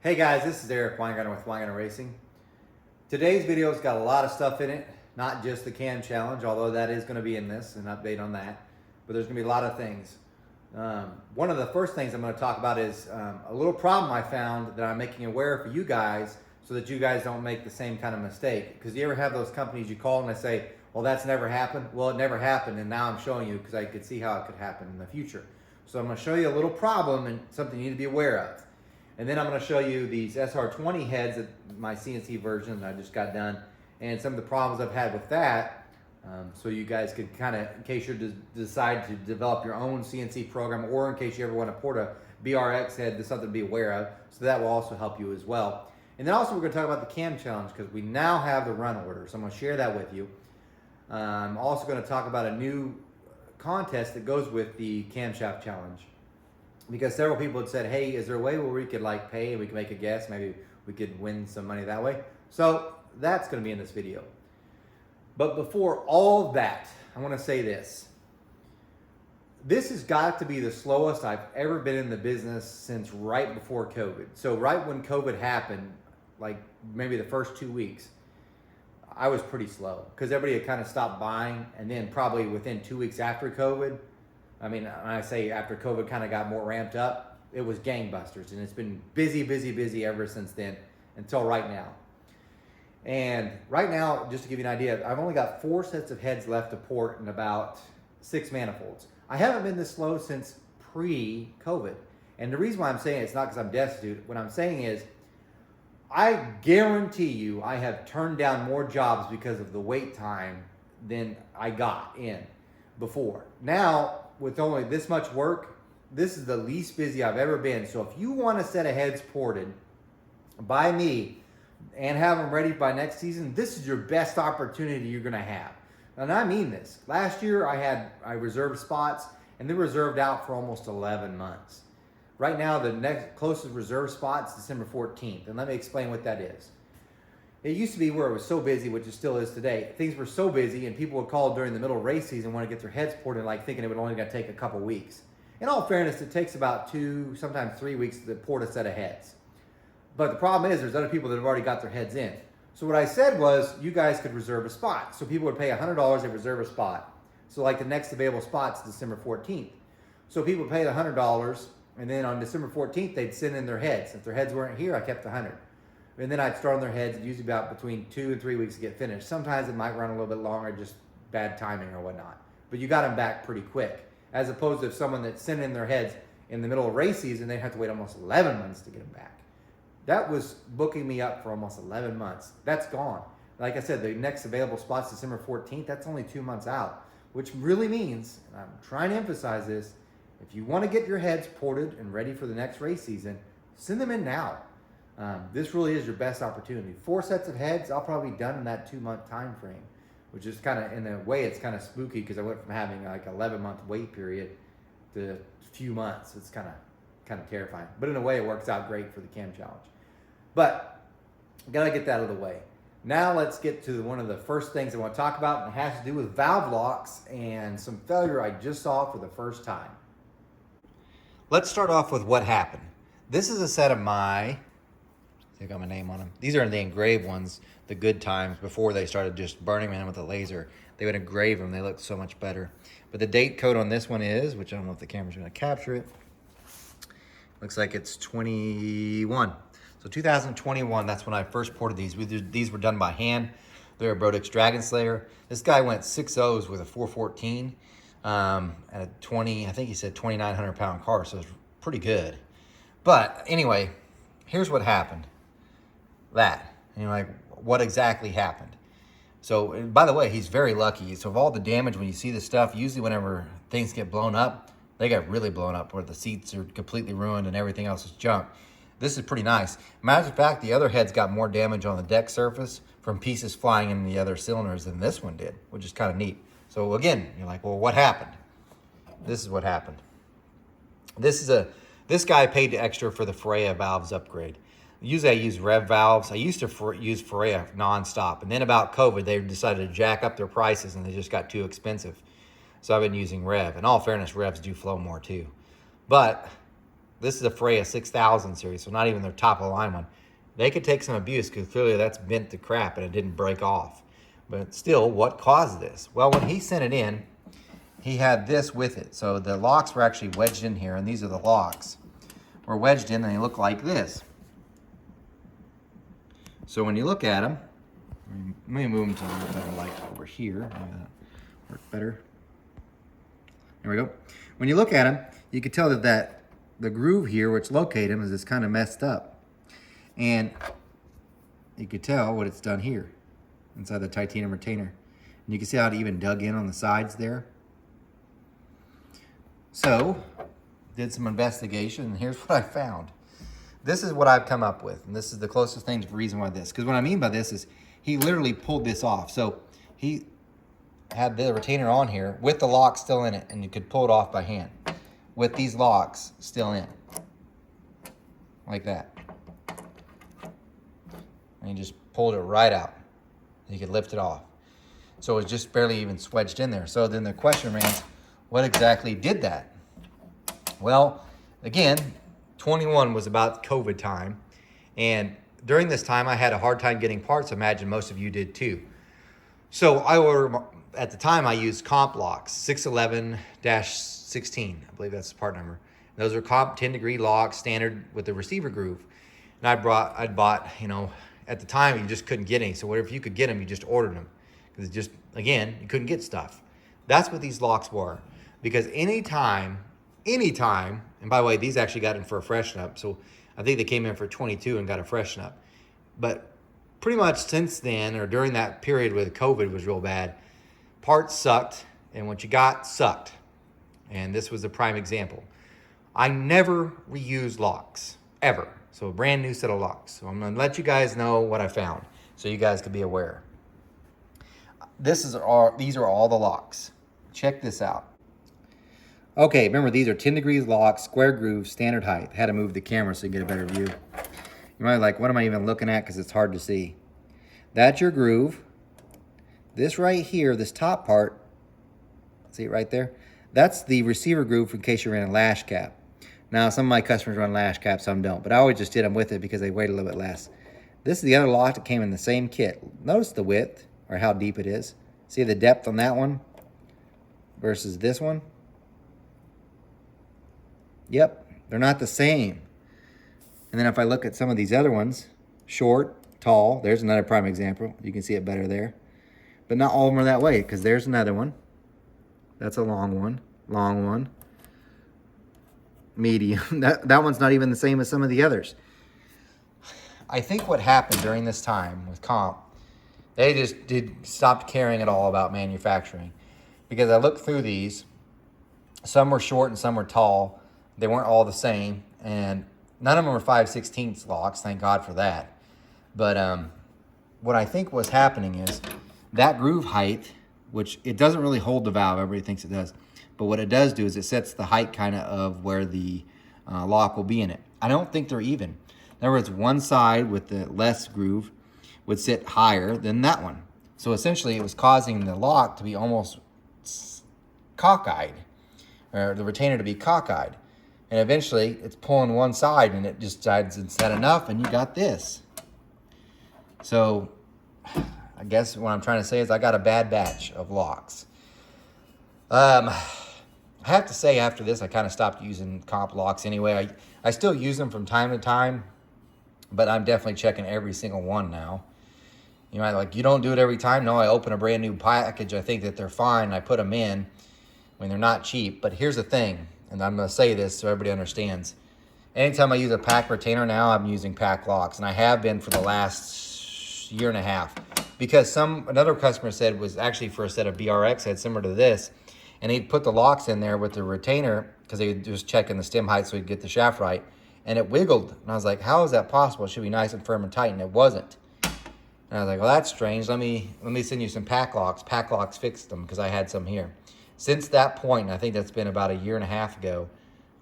Hey guys, this is Eric Weingarten with Weingarten Racing. Today's video's got a lot of stuff in it, not just the cam challenge, although that is going to be in this, an update on that. But there's going to be a lot of things. One of the first things I'm going to talk about is a little problem I found that I'm making aware for you guys so that you guys don't make the same kind of mistake. Because you ever have those companies you call and they say, well, that's never happened? Well, it never happened, and now I'm showing you because I could see how it could happen in the future. So I'm going to show you a little problem and something you need to be aware of. And then I'm going to show you these SR20 heads, my CNC version that I just got done, and some of the problems I've had with that, so you guys could kind of, in case you decide to develop your own CNC program, or in case you ever want to port a BRX head, there's something to be aware of, so that will also help you as well. And then also we're going to talk about the cam challenge, because we now have the run order, so I'm going to share that with you. I'm also going to talk about a new contest that goes with the Camshaft challenge. Because several people had said, hey, is there a way where we could like pay and we could make a guess? Maybe we could win some money that way. So that's going to be in this video. But before all of that, I want to say this. This has got to be the slowest I've ever been in the business since right before COVID. So right when COVID happened, like maybe the first 2 weeks, I was pretty slow because everybody had kind of stopped buying. And then probably within 2 weeks after COVID, I mean, when I say after COVID kind of got more ramped up, it was gangbusters. And it's been busy ever since then until right now. And right now, just to give you an idea, I've only got 4 sets of heads left to port and about 6 manifolds. I haven't been this slow since pre-COVID. And the reason why I'm saying it's not because I'm destitute. What I'm saying is, I guarantee you I have turned down more jobs because of the wait time than I got in before. Now, with only this much work, this is the least busy I've ever been. So if you want a set of heads ported by me and have them ready by next season, this is your best opportunity you're gonna have. And I mean this. Last year I reserved spots and they're reserved out for almost 11 months. Right now the next closest reserve spot is December 14th. And let me explain what that is. It used to be where it was so busy, which it still is today. Things were so busy and people would call during the middle of race season, want to get their heads ported, like thinking it would only gonna take a couple weeks. In all fairness, it takes about 2, sometimes 3 weeks to port a set of heads. But the problem is there's other people that have already got their heads in. So what I said was you guys could reserve a spot. So people would pay $100 to reserve a spot. So like the next available spot's December 14th. So people paid $100 and then on December 14th, they'd send in their heads. If their heads weren't here, I kept the 100. And then I'd start on their heads, usually about between 2 and 3 weeks to get finished. Sometimes it might run a little bit longer, just bad timing or whatnot. But you got them back pretty quick. As opposed to if someone that sent in their heads in the middle of race season, they'd have to wait almost 11 months to get them back. That was booking me up for almost 11 months. That's gone. Like I said, the next available spot's December 14th. That's only 2 months out, which really means, and I'm trying to emphasize this, if you want to get your heads ported and ready for the next race season, send them in now. This really is your best opportunity. 4 sets of heads, I'll probably be done in that 2-month time frame, which is kind of, in a way, it's kind of spooky because I went from having like 11-month wait period to a few months. It's kind of terrifying, but in a way, it works out great for the cam challenge. But gotta get that out of the way. Now let's get to one of the first things I want to talk about, and it has to do with valve locks and some failure I just saw for the first time. Let's start off with what happened. This is a set of I think I got my name on them. These are the engraved ones, the good times, before they started just burning them with a laser. They would engrave them, they look so much better. But the date code on this one is, which I don't know if the camera's gonna capture it, looks like it's 21. So 2021, that's when I first ported these. These were done by hand. They're a Brodix Dragon Slayer. This guy went 6 O's with a 414 at a 20, I think he said 2,900 pound car, so it's pretty good. But anyway, here's what happened. That, and you're like, what exactly happened? So, by the way, he's very lucky. So of all the damage, when you see this stuff, usually whenever things get blown up, they get really blown up where the seats are completely ruined and everything else is junk. This is pretty nice. Matter of fact, the other heads got more damage on the deck surface from pieces flying in the other cylinders than this one did, which is kind of neat. So again, you're like, well, what happened? This is what happened. This guy paid extra for the Freya valves upgrade. Usually I use Rev valves. I used to use Freya nonstop. And then about COVID, they decided to jack up their prices and they just got too expensive. So I've been using Rev. In all fairness, Revs do flow more too. But this is a Freya 6000 series, so not even their top of the line one. They could take some abuse because clearly that's bent to crap and it didn't break off. But still, what caused this? Well, when he sent it in, he had this with it. So the locks were actually wedged in here, and these are the locks. Were wedged in, and they look like this. So when you look at them, let me move them to a little better light over here. Maybe that work better. There we go. When you look at them, you can tell that the groove here, which locate them, is kind of messed up. And you can tell what it's done here inside the titanium retainer. And you can see how it even dug in on the sides there. So, did some investigation, and here's what I found. This is what I've come up with, and this is the closest thing to the reason why this. Because what I mean by this is he literally pulled this off. So he had the retainer on here with the lock still in it, and you could pull it off by hand with these locks still in, like that. And he just pulled it right out. You could lift it off. So it was just barely even wedged in there. So then the question remains, what exactly did that? Well, again, 21 was about COVID time. And during this time, I had a hard time getting parts. I imagine most of you did too. So I ordered, at the time I used comp locks, 611-16. I believe that's the part number. And those are comp 10-degree locks, standard with the receiver groove. And I'd bought, you know, at the time you just couldn't get any. So whatever you could get them, you just ordered them. Because just, again, you couldn't get stuff. That's what these locks were. Because anytime, and by the way, these actually got in for a freshen up. So I think they came in for 22 and got a freshen up. But pretty much since then, or during that period where the COVID was real bad, parts sucked, and what you got sucked. And this was a prime example. I never reuse locks, ever. So a brand new set of locks. So I'm gonna let you guys know what I found, so you guys can be aware. These are all the locks. Check this out. Okay, remember these are 10 degrees locks, square groove, standard height. Had to move the camera so you get a better view. You might be like, what am I even looking at? Because it's hard to see. That's your groove. This right here, this top part, see it right there? That's the receiver groove in case you ran a lash cap. Now, some of my customers run lash caps, some don't, but I always just did them with it because they weighed a little bit less. This is the other lock that came in the same kit. Notice the width, or how deep it is. See the depth on that one versus this one? Yep, they're not the same. And then if I look at some of these other ones, short, tall, there's another prime example. You can see it better there. But not all of them are that way, because there's another one. That's a long one. Medium. That one's not even the same as some of the others. I think what happened during this time with comp, they just stopped caring at all about manufacturing. Because I looked through these, some were short and some were tall. They weren't all the same, and none of them were 5/16 locks, thank God for that. But what I think was happening is that groove height, which it doesn't really hold the valve, everybody thinks it does, but what it does do is it sets the height kind of where the lock will be in it. I don't think they're even. In other words, one side with the less groove would sit higher than that one. So essentially it was causing the lock to be almost cockeyed, or the retainer to be cockeyed. And eventually it's pulling one side and it just decides it's not enough, and you got this. So I guess what I'm trying to say is I got a bad batch of locks. I have to say after this, I kind of stopped using comp locks anyway. I still use them from time to time, but I'm definitely checking every single one now. You might like, you don't do it every time? No, I open a brand new package. I think that they're fine. I put them in when they're not cheap. But here's the thing, and I'm going to say this so everybody understands. Anytime I use a pack retainer now, I'm using pack locks, and I have been for the last year and a half. Because another customer said was actually for a set of BRX heads similar to this, and he'd put the locks in there with the retainer because he was just checking the stem height so he'd get the shaft right, and it wiggled. And I was like, how is that possible? It should be nice and firm and tight, and it wasn't. And I was like, well, that's strange. Let me send you some pack locks. Pack locks fixed them because I had some here. Since that point, and I think that's been about a year and a half ago,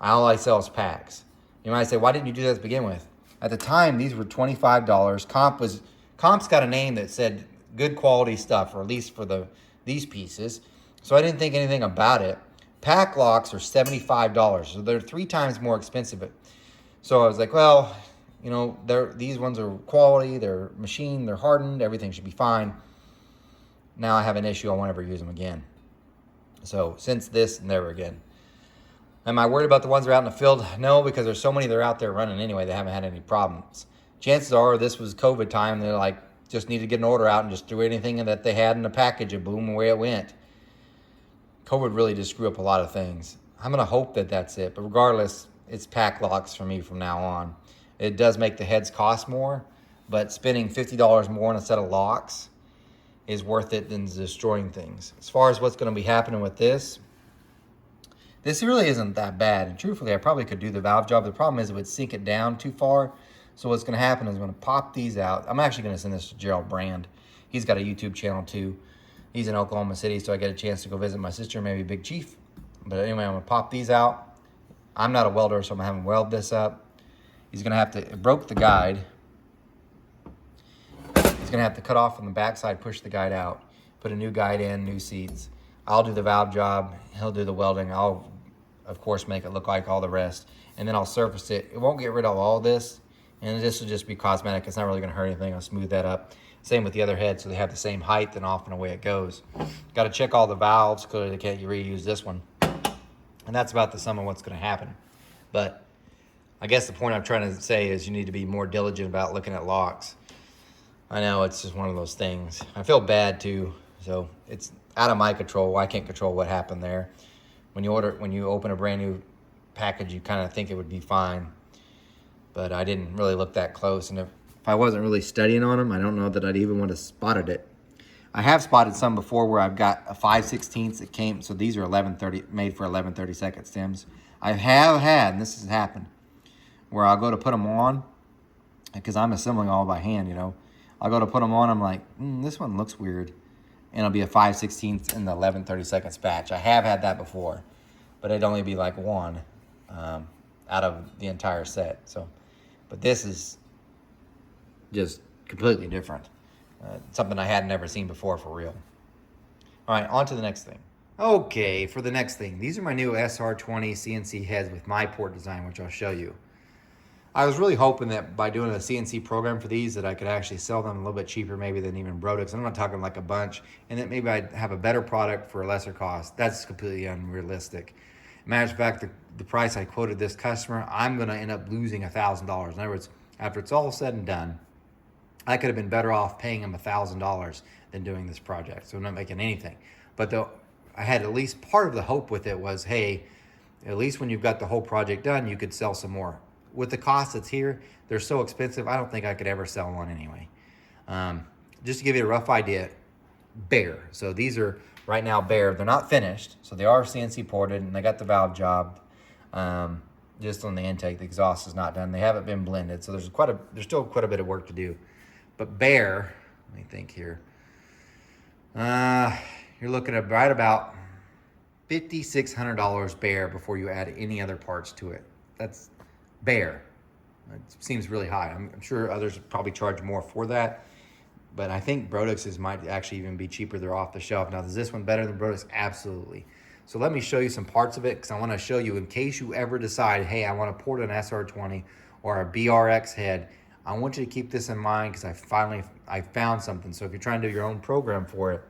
all I sell is packs. You might say, why didn't you do that to begin with? At the time, these were $25. Comp's got a name that said good quality stuff, or at least for these pieces. So I didn't think anything about it. pack locks are $75, so they're 3 times more expensive. So I was like, well, you know, these ones are quality, they're machined, they're hardened, everything should be fine. Now I have an issue, I won't ever use them again. So since this, never again. Am I worried about the ones that are out in the field? No, because there's so many that are out there running anyway, they haven't had any problems. Chances are this was COVID time, they're like, just need to get an order out and just threw anything that they had in the package and boom, away it went. COVID really just screwed up a lot of things. I'm gonna hope that that's it, but regardless, it's pack locks for me from now on. It does make the heads cost more, but spending $50 more on a set of locks is worth it than destroying things. As far as what's gonna be happening with this really isn't that bad. And truthfully, I probably could do the valve job. The problem is it would sink it down too far. So what's gonna happen is I'm gonna pop these out. I'm actually gonna send this to Gerald Brand. He's got a YouTube channel too. He's in Oklahoma City, so I get a chance to go visit my sister, maybe Big Chief. But anyway, I'm gonna pop these out. I'm not a welder, so I'm gonna have him weld this up. He's gonna have to, it broke the guide. He's gonna have to cut off from the backside, push the guide out, put a new guide in, new seats. I'll do the valve job, he'll do the welding. I'll, of course, make it look like all the rest. And then I'll surface it. It won't get rid of all this, and this will just be cosmetic. It's not really gonna hurt anything. I'll smooth that up. Same with the other head, so they have the same height and off and away it goes. Got to check all the valves, because they can't reuse this one. And that's about the sum of what's gonna happen. But I guess the point I'm trying to say is you need to be more diligent about looking at locks. I know it's just one of those things. I feel bad too, so it's out of my control. I can't control what happened there. When you open a brand new package, you kind of think it would be fine, but I didn't really look that close. And if I wasn't really studying on them, I don't know that I'd even would have spotted it. I have spotted some before where I've got a 5/16 that came, so these are 1130, made for 11/32 stems. I have had, and this has happened, where I'll go to put them on, because I'm assembling all by hand, you know. I'll go to put them on, I'm like, this one looks weird. And it'll be a 5/16 in the 11/32 batch. I have had that before, but it'd only be like one out of the entire set. So, but this is just completely different. Something I had never seen before for real. All right, on to the next thing. Okay, for the next thing, these are my new SR20 CNC heads with my port design, which I'll show you. I was really hoping that by doing a CNC program for these that I could actually sell them a little bit cheaper maybe than even Brodix. I'm not talking like a bunch, and that maybe I'd have a better product for a lesser cost. That's completely unrealistic. Matter of fact, the price I quoted this customer, I'm gonna end up losing $1,000. In other words, after it's all said and done, I could have been better off paying him $1,000 than doing this project. So I'm not making anything. But I had at least part of the hope with it was, hey, at least when you've got the whole project done, you could sell some more. With the cost that's here, they're so expensive, I don't think I could ever sell one anyway. Just to give you a rough idea, bare. So these are right now bare. They're not finished, so they are CNC ported, and they got the valve job. Just on the intake, the exhaust is not done. They haven't been blended, so there's still quite a bit of work to do. But bare, let me think here. You're looking at right about $5,600 bare before you add any other parts to it. That's bare. It seems really high. I'm sure others probably charge more for that, but I think Brodix's might actually even be cheaper. They're off the shelf. Now, is this one better than Brodix? Absolutely. So let me show you some parts of it, because I want to show you in case you ever decide, hey, I want to port an SR20 or a BRX head. I want you to keep this in mind, because I found something. So if you're trying to do your own program for it,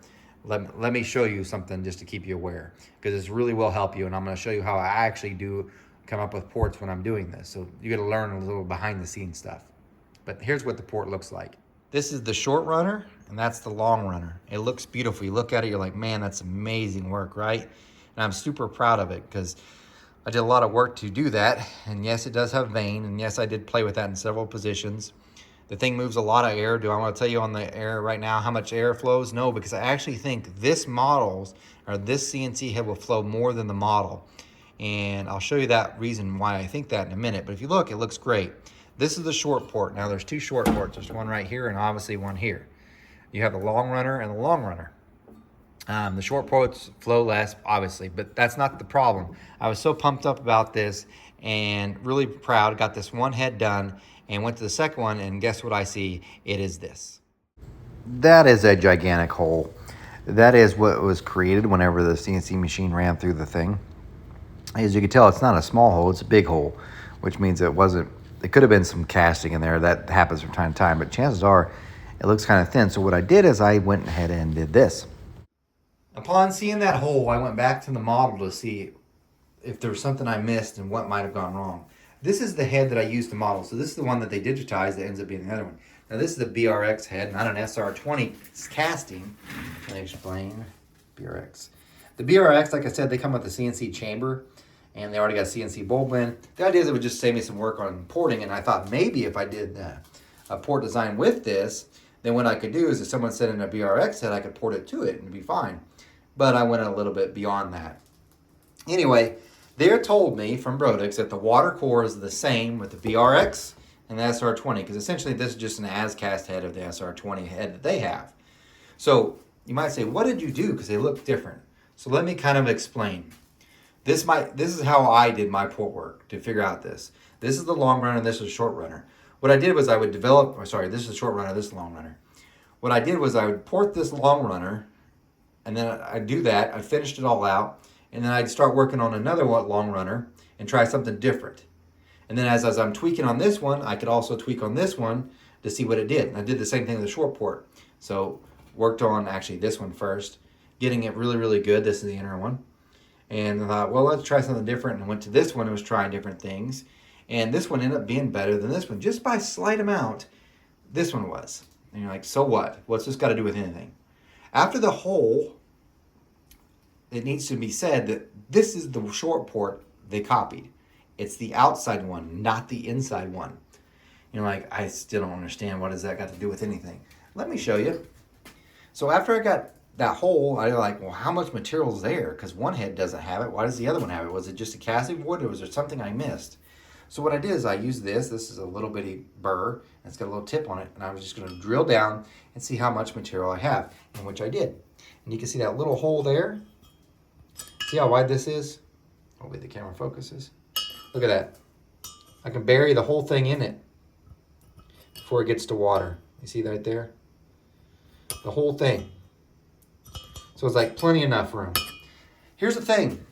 let me show you something just to keep you aware, because this really will help you. And I'm going to show you how I actually do come up with ports when I'm doing this. So you got to learn a little behind the scenes stuff. But here's what the port looks like. This is the short runner, and that's the long runner. It looks beautiful. You look at it, you're like, man, that's amazing work, right? And I'm super proud of it, because I did a lot of work to do that. And yes, it does have vane, and yes, I did play with that in several positions. The thing moves a lot of air. Do I want to tell you on the air right now how much air flows? No, because I actually think this CNC head will flow more than the model. And I'll show you that reason why I think that in a minute. But if you look, it looks great. This is the short port. Now there's two short ports. There's one right here and obviously one here. You have the long runner and the long runner. The short ports flow less, obviously, but that's not the problem. I was so pumped up about this and really proud. Got this one head done and went to the second one, and guess what I see? It is this. That is a gigantic hole. That is what was created whenever the CNC machine ran through the thing. As you can tell, it's not a small hole, it's a big hole, which means it could have been some casting in there. That happens from time to time, but chances are it looks kind of thin. So what I did is I went ahead and did this. Upon seeing that hole, I went back to the model to see if there was something I missed and what might have gone wrong. This is the head that I used to model. So this is the one that they digitized that ends up being the other one. Now this is the BRX head, not an SR20 casting. Let me explain. BRX. The BRX, like I said, they come with a CNC chamber, and they already got a CNC bulb in. The idea is it would just save me some work on porting, and I thought maybe if I did a port design with this, then what I could do is if someone sent in a BRX head, I could port it to it and it'd be fine. But I went a little bit beyond that. Anyway, they told me from Brodix that the water core is the same with the BRX and the SR20, because essentially this is just an as-cast head of the SR20 head that they have. So you might say, what did you do? Because they look different. So let me kind of explain. This is how I did my port work to figure out this. This is the long runner, and this is the short runner. What I did was I would develop, this is the short runner, this is the long runner. What I did was I would port this long runner, and then I'd do that. I finished it all out, and then I'd start working on another long runner and try something different. And then as I'm tweaking on this one, I could also tweak on this one to see what it did. And I did the same thing with the short port. So worked on actually this one first, getting it really, really good. This is the inner one. And I thought, well, let's try something different. And I went to this one and was trying different things. And this one ended up being better than this one, just by a slight amount. This one was. And you're like, so what? What's this got to do with anything? After the hole, it needs to be said that this is the short port they copied. It's the outside one, not the inside one. You're like, I still don't understand. What does that got to do with anything? Let me show you. So after I got that hole, I was like, well, how much material is there? Because one head doesn't have it. Why does the other one have it? Was it just a casting wood, or was there something I missed? So what I did is I used this. This is a little bitty burr, and it's got a little tip on it, and I was just going to drill down and see how much material I have, and which I did. And you can see that little hole there. See how wide this is? Hopefully the camera focuses. Look at that. I can bury the whole thing in it before it gets to water. You see that there? The whole thing. So it's like plenty enough room. Here's the thing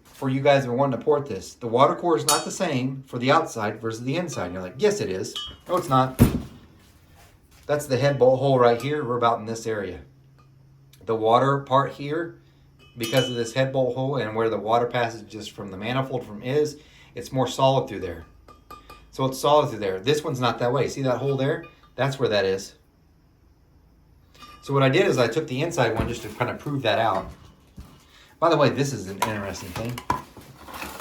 for you guys that are wanting to port this. The water core is not the same for the outside versus the inside. And you're like, yes, it is. No, it's not. That's the head bolt hole right here. We're about in this area. The water part here, because of this head bolt hole and where the water passes just from the manifold it's more solid through there. So it's solid through there. This one's not that way. See that hole there? That's where that is. So what I did is I took the inside one just to kind of prove that out. By the way, this is an interesting thing.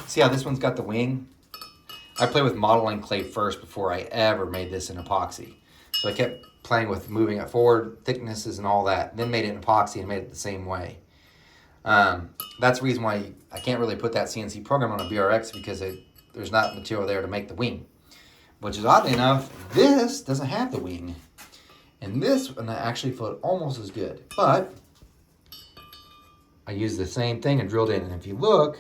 See how this one's got the wing? I played with modeling clay first before I ever made this in epoxy. So I kept playing with moving it forward, thicknesses and all that. Then made it in epoxy and made it the same way. That's the reason why I can't really put that CNC program on a BRX, because there's not material there to make the wing. Which is oddly enough, this doesn't have the wing. And this one I actually felt almost as good. But I used the same thing and drilled in. And if you look,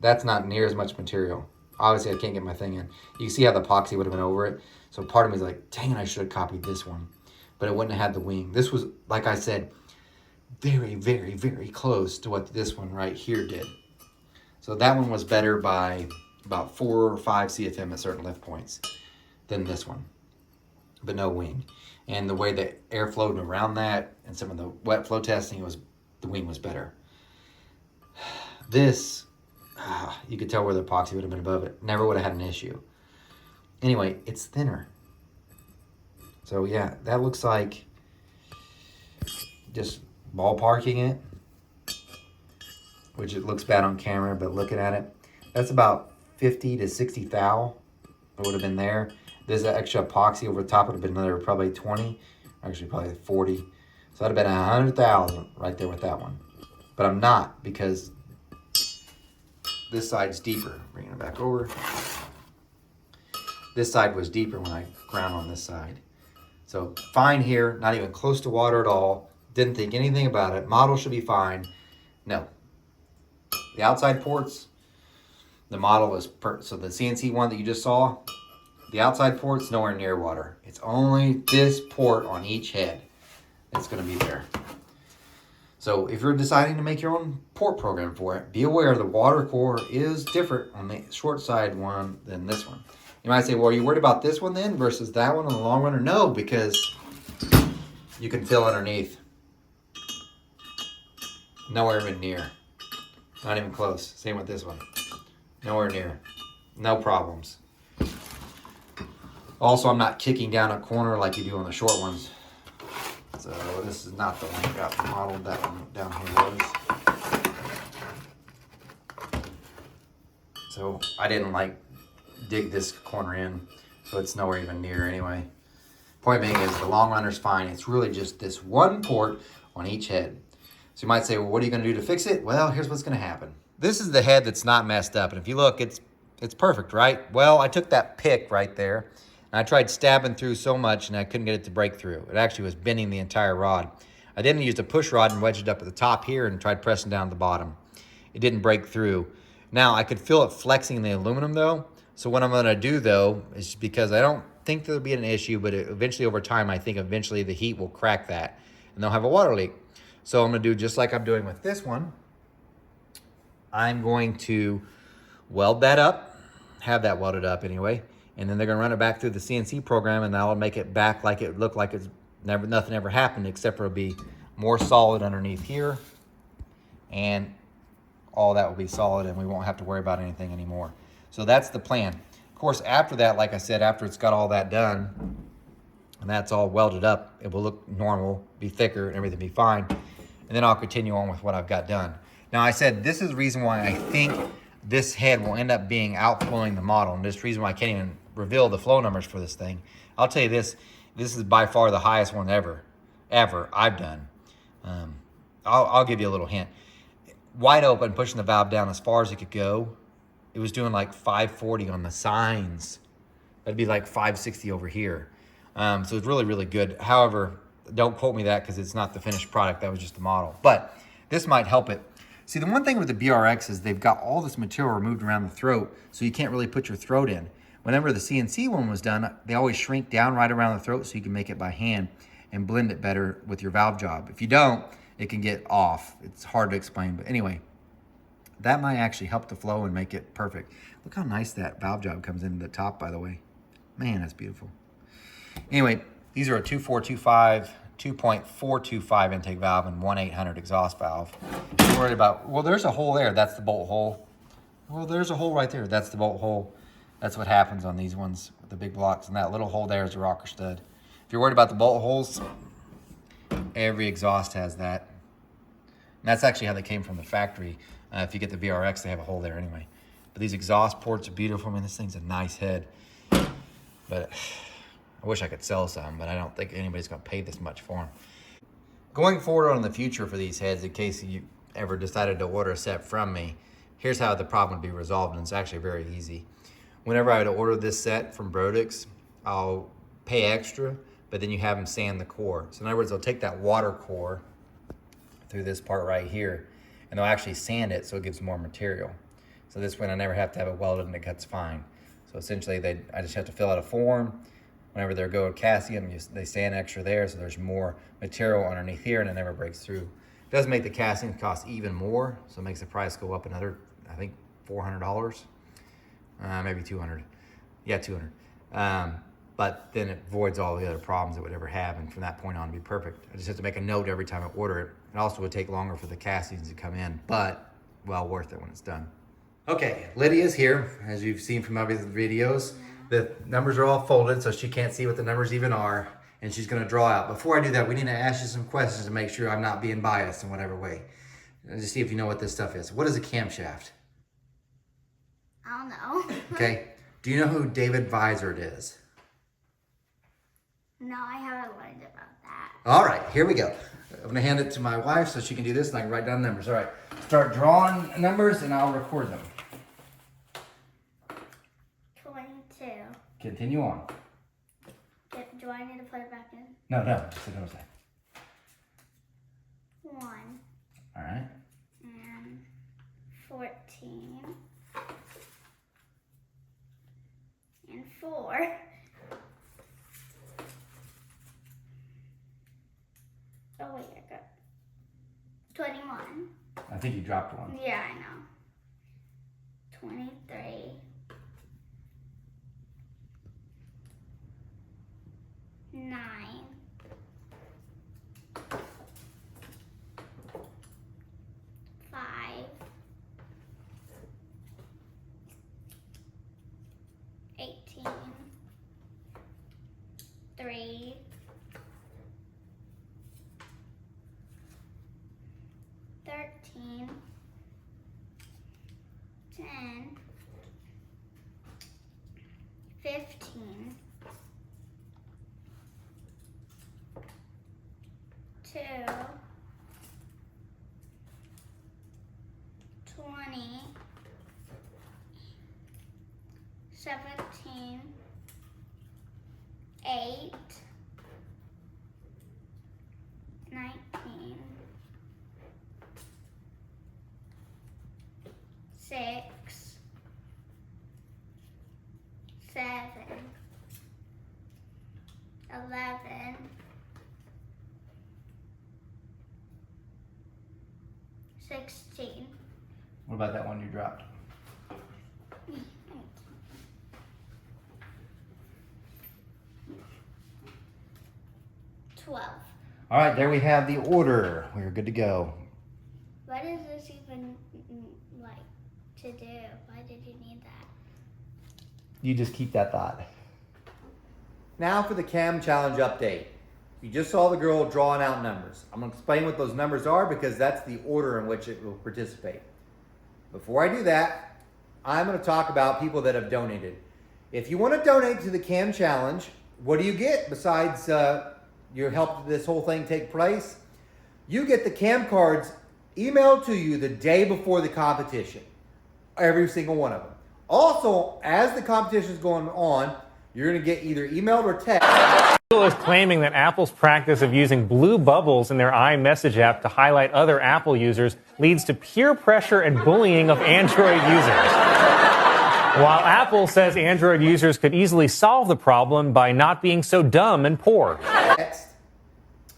that's not near as much material. Obviously, I can't get my thing in. You can see how the epoxy would have been over it. So part of me is like, dang it, I should have copied this one. But it wouldn't have had the wing. This was, like I said, very, very, very close to what this one right here did. So that one was better by about 4 or 5 CFM at certain lift points than this one, but no wing. And the way the air flowed around that and some of the wet flow testing, the wing was better. This, you could tell where the epoxy would have been above it. Never would have had an issue. Anyway, it's thinner. So yeah, that looks like just ballparking it, which it looks bad on camera, but looking at it, that's about 50 to 60 thou. It would have been there. There's an extra epoxy over the top. Would have been another probably 20, actually probably 40. So that'd have been 100,000 right there with that one. But I'm not, because this side's deeper. Bringing it back over. This side was deeper when I ground on this side. So fine here, not even close to water at all. Didn't think anything about it. Model should be fine. No. The outside ports, the model is, so the CNC one that you just saw, the outside port's nowhere near water. It's only this port on each head that's going to be there. So if you're deciding to make your own port program for it, be aware the water core is different on the short side one than this one. You might say, well, are you worried about this one then versus that one in the long run? Or no, because you can feel underneath. Nowhere even near. Not even close. Same with this one. Nowhere near. No problems. Also, I'm not kicking down a corner like you do on the short ones. So this is not the one I got modeled. That one down here was. So I didn't like dig this corner in, so it's nowhere even near anyway. Point being is the long runner's fine. It's really just this one port on each head. So you might say, well, what are you going to do to fix it? Well, here's what's going to happen. This is the head that's not messed up. And if you look, it's perfect, right? Well, I took that pick right there, and I tried stabbing through so much, and I couldn't get it to break through. It actually was bending the entire rod. I then used a push rod and wedged it up at the top here and tried pressing down at the bottom. It didn't break through. Now, I could feel it flexing in the aluminum, though. So what I'm going to do, though, is because I don't think there'll be an issue, but eventually over time, I think eventually the heat will crack that, and they'll have a water leak. So I'm going to do just like I'm doing with this one. I'm going to weld that up, have that welded up anyway, and then they're going to run it back through the CNC program, and that'll make it back like it looked like it's nothing ever happened, except for it'll be more solid underneath here, and all that will be solid, and we won't have to worry about anything anymore. So that's the plan. Of course, after that, like I said, after it's got all that done, and that's all welded up, it will look normal, be thicker, and everything be fine. And then I'll continue on with what I've got done. Now, I said this is the reason why I think this head will end up being outflowing the model, and this is the reason why I can't even reveal the flow numbers for this thing. I'll tell you this is by far the highest one ever I've done. I'll give you a little hint. Wide open, pushing the valve down as far as it could go, it was doing like 540 on the signs. That'd be like 560 over here. So it's really, really good. However, don't quote me that because it's not the finished product. That was just the model. But this might help it. See, the one thing with the BRX is they've got all this material removed around the throat, so you can't really put your throat in. Whenever the CNC one was done, they always shrink down right around the throat so you can make it by hand and blend it better with your valve job. If you don't, it can get off. It's hard to explain, but anyway, that might actually help the flow and make it perfect. Look how nice that valve job comes into the top, by the way. Man, that's beautiful. Anyway, these are a 2425, 2.425 intake valve and 1/800 exhaust valve. You're worried about, well, there's a hole there. That's the bolt hole. Well, there's a hole right there. That's the bolt hole. That's what happens on these ones with the big blocks. And that little hole there is a rocker stud. If you're worried about the bolt holes, every exhaust has that. And that's actually how they came from the factory. If you get the VRX, they have a hole there anyway. But these exhaust ports are beautiful. I mean, this thing's a nice head. But I wish I could sell some, but I don't think anybody's going to pay this much for them. Going forward on the future for these heads, in case you ever decided to order a set from me, here's how the problem would be resolved, and it's actually very easy. Whenever I would order this set from Brodix, I'll pay extra, but then you have them sand the core. So in other words, they'll take that water core through this part right here, and they'll actually sand it so it gives more material. So this way I never have to have it welded and it cuts fine. So essentially I just have to fill out a form. Whenever they're going Cassium, they sand extra there, so there's more material underneath here and it never breaks through. It does make the casting cost even more, so it makes the price go up another, I think, $400, maybe 200. Yeah, 200. But then it avoids all the other problems it would ever have, and from that point on, it'd be perfect. I just have to make a note every time I order it. It also would take longer for the castings to come in, but well worth it when it's done. Okay, Lydia's here, as you've seen from my videos. The numbers are all folded, so she can't see what the numbers even are, and she's gonna draw out. Before I do that, we need to ask you some questions to make sure I'm not being biased in whatever way. And just see if you know what this stuff is. What is a camshaft? I don't know. Okay, do you know who David Vizard is? No, I haven't learned about that. All right, here we go. I'm gonna hand it to my wife so she can do this and I can write down numbers. All right, start drawing numbers and I'll record them. 22. Continue on. Do I need to put it back in? No, just a notice that. 1. All right. And 14. And 4. Oh wait, I got 21. I think you dropped one. Yeah, I know. 23. 9. 5. 18. 3. 13. 10. 15. 2. 20. 17. 8. 19. 6. 7. 11. 16. What about that one you dropped? 12. All right, there we have the order. We're good to go. What is this even like to do? Why did you need that? You just keep that thought. Now for the Cam Challenge update. You just saw the girl drawing out numbers. I'm going to explain what those numbers are because that's the order in which it will participate. Before I do that, I'm going to talk about people that have donated. If you want to donate to the Cam Challenge, what do you get besides your help this whole thing take place? You get the Cam cards emailed to you the day before the competition. Every single one of them. Also, as the competition is going on, you're going to get either emailed or text. Google is claiming that Apple's practice of using blue bubbles in their iMessage app to highlight other Apple users leads to peer pressure and bullying of Android users. While Apple says Android users could easily solve the problem by not being so dumb and poor. Text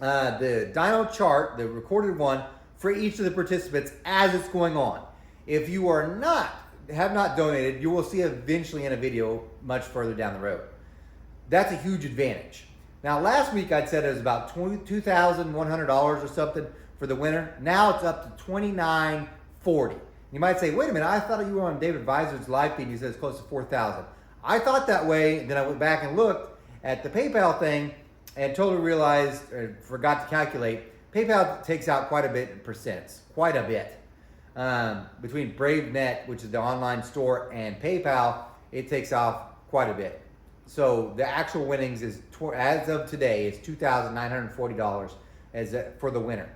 the dyno chart, the recorded one, for each of the participants as it's going on. If you have not donated, you will see eventually in a video much further down the road. That's a huge advantage. Now, last week I'd said it was about $2,100 or something for the winner. Now it's up to $2,940. You might say, wait a minute, I thought you were on David Visor's live feed and he said it's close to $4,000. I thought that way, then I went back and looked at the PayPal thing and totally realized, or forgot to calculate, PayPal takes out quite a bit in percents, quite a bit. Between BraveNet, which is the online store, and PayPal, it takes off quite a bit. So the actual winnings is, as of today, is $2,940 for the winner.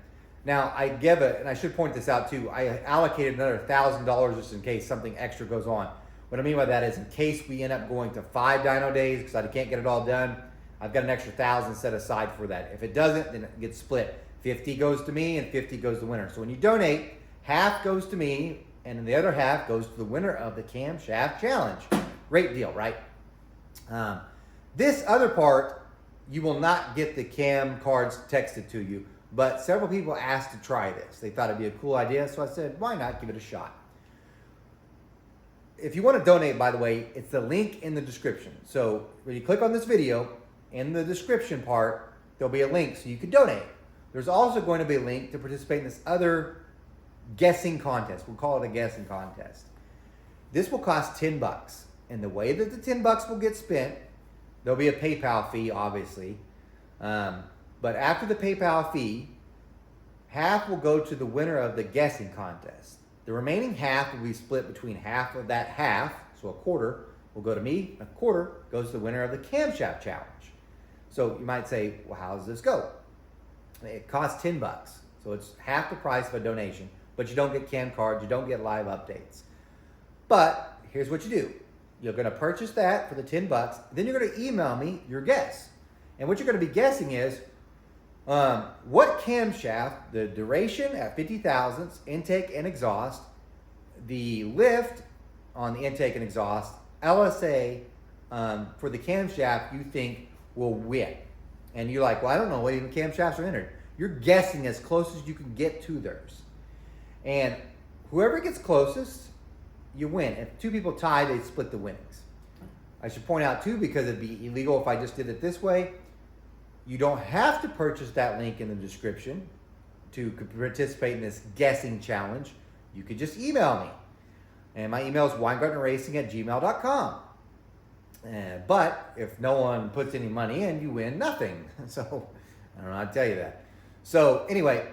Now I give it, and I should point this out too, I allocated another $1,000 just in case something extra goes on. What I mean by that is in case we end up going to 5 dyno days because I can't get it all done, I've got an extra $1,000 set aside for that. If it doesn't, then it gets split. 50 goes to me and 50 goes to the winner. So when you donate, half goes to me and the other half goes to the winner of the Camshaft Challenge. Great deal, right? This other part, you will not get the Cam cards texted to you, but several people asked to try this. They thought it'd be a cool idea, so I said, why not give it a shot? If you want to donate, by the way, it's the link in the description. So when you click on this video, in the description part, there'll be a link so you can donate. There's also going to be a link to participate in this other guessing contest. We'll call it a guessing contest. This will cost $10. And the way that the $10 will get spent, there'll be a PayPal fee, obviously. But after the PayPal fee, half will go to the winner of the guessing contest. The remaining half will be split between half of that half, so a quarter will go to me, a quarter goes to the winner of the Camshaft Challenge. So you might say, well, how does this go? It costs $10, so it's half the price of a donation, but you don't get cam cards, you don't get live updates. But here's what you do. You're going to purchase that for the $10, then you're going to email me your guess. And what you're going to be guessing is what camshaft, the duration at 50 thousandths, intake and exhaust, the lift on the intake and exhaust, LSA for the camshaft you think will win. And you're like, well, I don't know what even camshafts are entered. You're guessing as close as you can get to theirs. And whoever gets closest, you win. If two people tie, they split the winnings. I should point out too, because it'd be illegal if I just did it this way, you don't have to purchase that link in the description to participate in this guessing challenge. You could just email me. And my email is weingartnerracing@gmail.com. But if no one puts any money in, you win nothing. So I don't know how to tell you that. So anyway,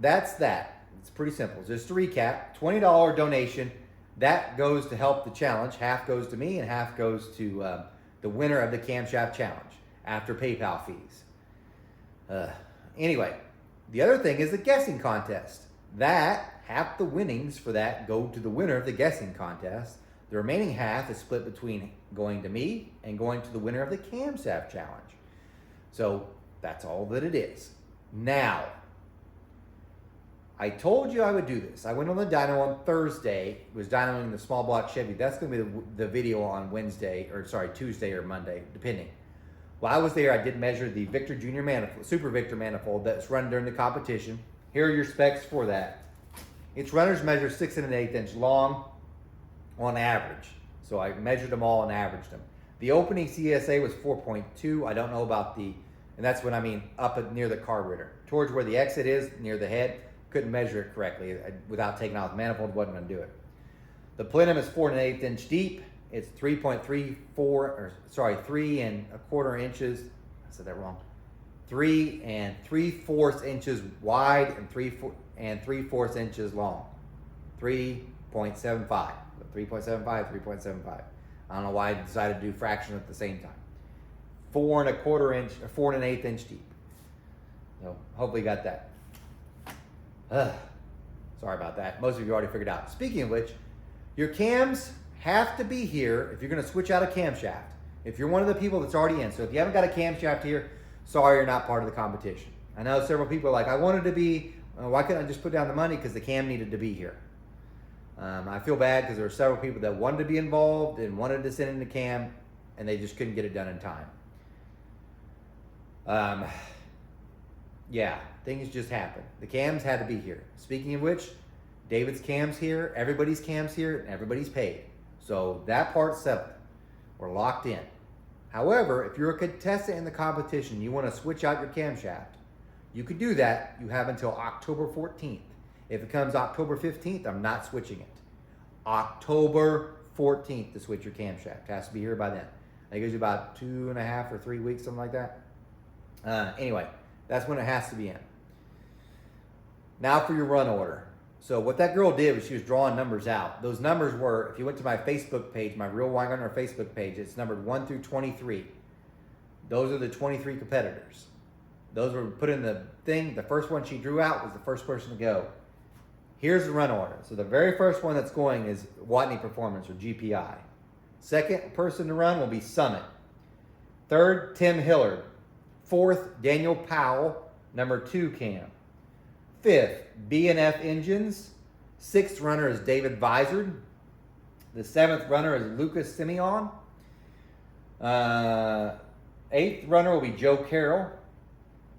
that's that. It's pretty simple. Just to recap, $20 donation. That goes to help the challenge. Half goes to me and half goes to the winner of the Camshaft challenge after PayPal fees. Anyway, the other thing is the guessing contest. That, half the winnings for that go to the winner of the guessing contest. The remaining half is split between going to me and going to the winner of the Camshaft challenge. So that's all that it is. Now, I told you I would do this. I went on the dyno on Thursday. It was dynoing the small block Chevy. That's going to be the video on Tuesday or Monday, depending. While I was there, I did measure the Victor Junior manifold, Super Victor manifold that's run during the competition. Here are your specs for that. Its runners measure 6 1/8 inch long on average. So I measured them all and averaged them. The opening CSA was 4.2. I don't know about and that's what I mean up near the carburetor. Towards where the exit is, near the head, couldn't measure it correctly. Without taking out the manifold, wasn't going to do it. The plenum is 4 1/8 inch deep. It's 3 1/4 inches. I said that wrong. 3 3/4 inches wide and 3/4 inches long. 3.75. 3.75, 3.75. I don't know why I decided to do fraction at the same time. 4 1/4 inch, or 4 1/8 inch deep. So hopefully you got that. Sorry about that. Most of you already figured out. Speaking of which, your cams have to be here if you're going to switch out a camshaft. If you're one of the people that's already in. So if you haven't got a camshaft here, sorry, you're not part of the competition. I know several people are like, I wanted to be, why couldn't I just put down the money? Because the cam needed to be here. I feel bad because there were several people that wanted to be involved and wanted to send in the cam, and they just couldn't get it done in time. Yeah, things just happen. The cams had to be here. Speaking of which, David's cam's here, everybody's cam's here, and everybody's paid. So that part's settled. We're locked in. However, if you're a contestant in the competition, you want to switch out your camshaft, you could do that. You have until October 14th. If it comes October 15th, I'm not switching it. October 14th to switch your camshaft. It has to be here by then. I think it gives you about 2.5 or 3 weeks, something like that. Anyway, that's when it has to be in. Now for your run order. So what that girl did was she was drawing numbers out. Those numbers were, if you went to my Facebook page, my Real Weingartner Facebook page, it's numbered 1 through 23. Those are the 23 competitors. Those were put in the thing. The first one she drew out was the first person to go. Here's the run order. So the very first one that's going is Watney Performance, or GPI. Second person to run will be Summit. Third, Tim Hillard. Fourth, Daniel Powell, number 2 cam. Fifth, B&F Engines. Sixth runner is David Vizard. The 7th runner is Lucas Simeon. 8th runner will be Joe Carroll.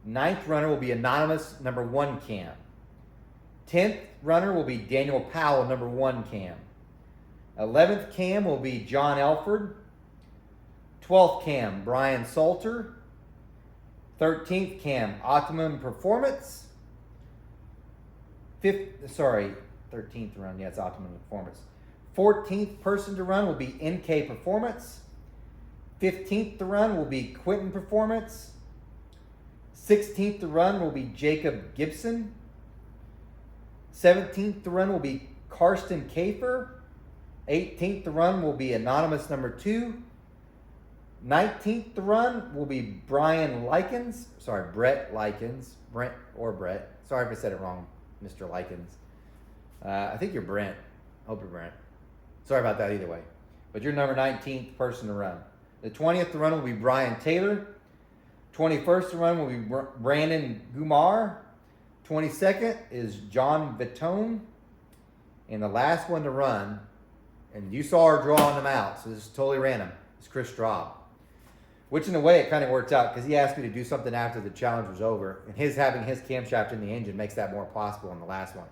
9th runner will be Anonymous, number 1 cam. 10th runner will be Daniel Powell, number 1 cam. 11th cam will be John Elford. 12th cam, Brian Salter. 13th cam, Optimum Performance. 13th run, yeah, it's Optimum Performance. 14th person to run will be NK Performance. 15th to run will be Quentin Performance. 16th to run will be Jacob Gibson. 17th to run will be Karsten Kafer. 18th to run will be Anonymous number 2. 19th to run will be Brett Likens. Brett. Sorry if I said it wrong, Mr. Likens. I think you're Brent. Hope you're Brent. Sorry about that either way. But you're number 19th person to run. The 20th to run will be Brian Taylor. 21st to run will be Brandon Gumar. 22nd is John Vitone. And the last one to run, and you saw her drawing them out, so this is totally random, is Chris Straub. Which in a way it kind of worked out because he asked me to do something after the challenge was over, and having his camshaft in the engine makes that more possible in the last one.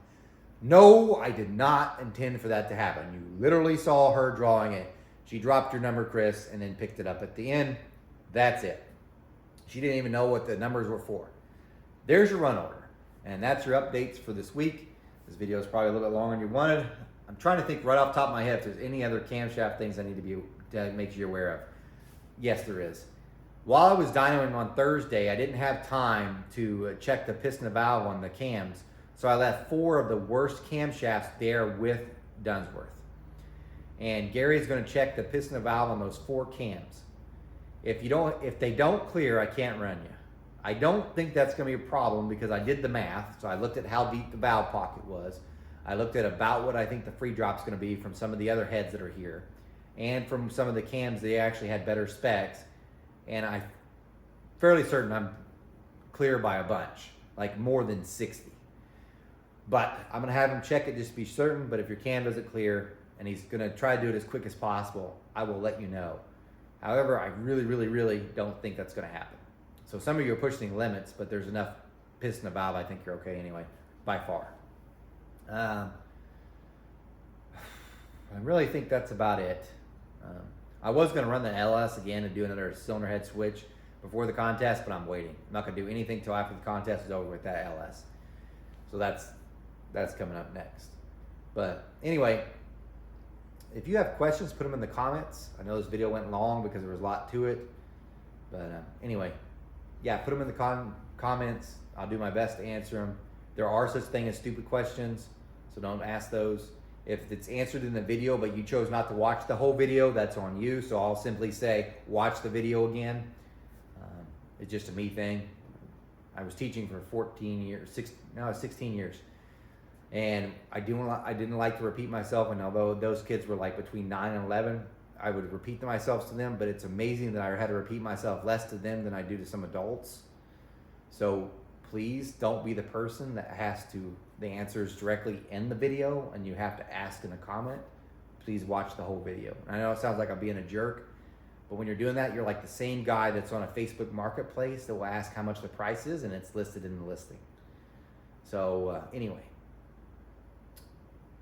No, I did not intend for that to happen. You literally saw her drawing it. She dropped your number, Chris, and then picked it up at the end. That's it. She didn't even know what the numbers were for. There's your run order, and that's your updates for this week. This video is probably a little bit longer than you wanted. I'm trying to think right off the top of my head if there's any other camshaft things I need to make you aware of. Yes, there is. While I was dynoing on Thursday, I didn't have time to check the piston and valve on the cams, so I left 4 of the worst camshafts there with Dunsworth. And Gary's going to check the piston and valve on those 4 cams. If they don't clear, I can't run you. I don't think that's going to be a problem because I did the math. So I looked at how deep the valve pocket was. I looked at about what I think the free drop's going to be from some of the other heads that are here, and from some of the cams they actually had better specs. And I'm fairly certain I'm clear by a bunch, like more than 60. But I'm going to have him check it just to be certain. But if your cam doesn't clear, and he's going to try to do it as quick as possible, I will let you know. However, I really don't think that's going to happen. So some of you are pushing limits, but there's enough piston and valve. I think you're okay anyway, by far. I really think that's about it. I was going to run the LS again and do another cylinder head switch before the contest, but I'm waiting. I'm not going to do anything till after the contest is over with that LS. So that's coming up next. But anyway, if you have questions, put them in the comments. I know this video went long because there was a lot to it. But anyway, yeah, put them in the comments. I'll do my best to answer them. There are such things as stupid questions, so don't ask those. If it's answered in the video, but you chose not to watch the whole video, that's on you. So I'll simply say, watch the video again. It's just a me thing. I was teaching for 16 years. And I didn't like to repeat myself. And although those kids were like between 9 and 11, I would repeat myself to them. But it's amazing that I had to repeat myself less to them than I do to some adults. So please don't be the person that has the answers directly in the video and you have to ask in a comment. Please watch the whole video. I know it sounds like I'm being a jerk, but when you're doing that, you're like the same guy that's on a Facebook marketplace that will ask how much the price is and it's listed in the listing. So anyway,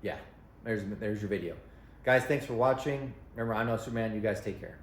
yeah, there's your video. Guys, thanks for watching. Remember, I'm no Superman. You guys take care.